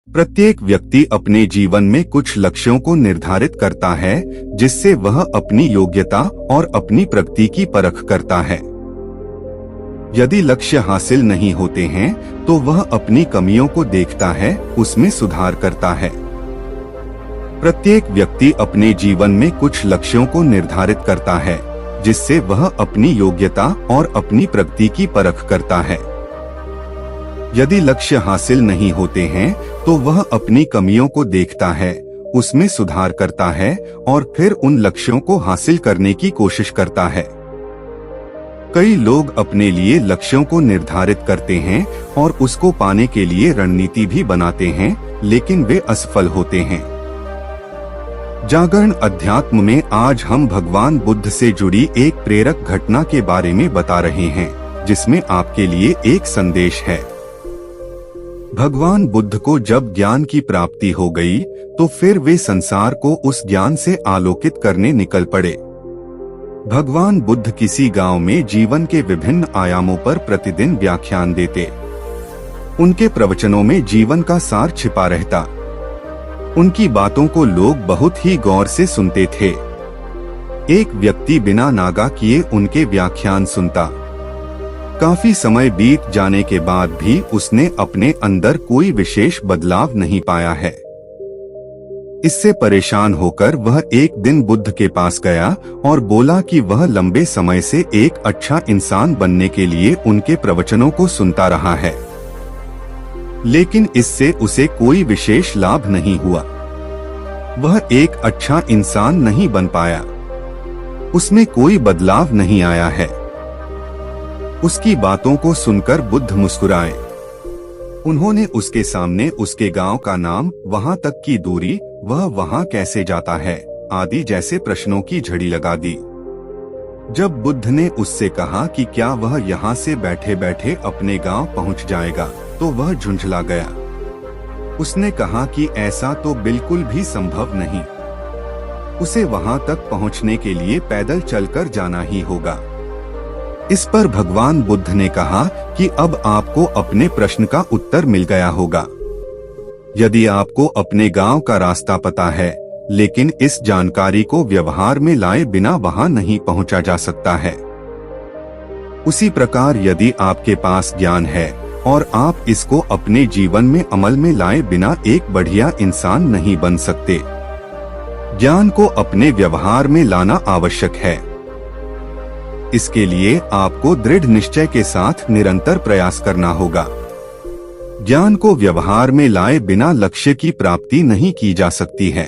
प्रत्येक व्यक्ति अपने जीवन में कुछ लक्ष्यों को निर्धारित करता है जिससे वह अपनी योग्यता और अपनी प्रगति की परख करता है। यदि लक्ष्य हासिल नहीं होते हैं तो वह अपनी कमियों को देखता है, उसमें सुधार करता है। प्रत्येक व्यक्ति अपने जीवन में कुछ लक्ष्यों को निर्धारित करता है जिससे वह अपनी योग्यता और अपनी प्रगति की परख करता है। यदि लक्ष्य हासिल नहीं होते हैं तो वह अपनी कमियों को देखता है, उसमें सुधार करता है और फिर उन लक्ष्यों को हासिल करने की कोशिश करता है। कई लोग अपने लिए लक्ष्यों को निर्धारित करते हैं और उसको पाने के लिए रणनीति भी बनाते हैं, लेकिन वे असफल होते हैं। जागरण अध्यात्म में आज हम भगवान बुद्ध से जुड़ी एक प्रेरक घटना के बारे में बता रहे हैं, जिसमें आपके लिए एक संदेश है। भगवान बुद्ध को जब ज्ञान की प्राप्ति हो गई तो फिर वे संसार को उस ज्ञान से आलोकित करने निकल पड़े। भगवान बुद्ध किसी गांव में जीवन के विभिन्न आयामों पर प्रतिदिन व्याख्यान देते। उनके प्रवचनों में जीवन का सार छिपा रहता। उनकी बातों को लोग बहुत ही गौर से सुनते थे। एक व्यक्ति बिना नागा किए उनके व्याख्यान सुनता। काफी समय बीत जाने के बाद भी उसने अपने अंदर कोई विशेष बदलाव नहीं पाया है। इससे परेशान होकर वह एक दिन बुद्ध के पास गया और बोला कि वह लंबे समय से एक अच्छा इंसान बनने के लिए उनके प्रवचनों को सुनता रहा है, लेकिन इससे उसे कोई विशेष लाभ नहीं हुआ। वह एक अच्छा इंसान नहीं बन पाया। उसमें कोई बदलाव नहीं आया है। उसकी बातों को सुनकर बुद्ध मुस्कुराए। उन्होंने उसके सामने उसके गांव का नाम, वहां तक की दूरी, वह वहां कैसे जाता है आदि जैसे प्रश्नों की झड़ी लगा दी। जब बुद्ध ने उससे कहा कि क्या वह यहाँ से बैठे बैठे अपने गांव पहुँच जाएगा, तो वह झुंझला गया। उसने कहा कि ऐसा तो बिल्कुल भी संभव नहीं। उसे वहां तक पहुँचने के लिए पैदल चलकर जाना ही होगा। इस पर भगवान बुद्ध ने कहा कि अब आपको अपने प्रश्न का उत्तर मिल गया होगा। यदि आपको अपने गांव का रास्ता पता है, लेकिन इस जानकारी को व्यवहार में लाए बिना वहां नहीं पहुंचा जा सकता है। उसी प्रकार यदि आपके पास ज्ञान है और आप इसको अपने जीवन में अमल में लाए बिना एक बढ़िया इंसान नहीं बन सकते। ज्ञान को अपने व्यवहार में लाना आवश्यक है। इसके लिए आपको दृढ़ निश्चय के साथ निरंतर प्रयास करना होगा। ज्ञान को व्यवहार में लाए बिना लक्ष्य की प्राप्ति नहीं की जा सकती है।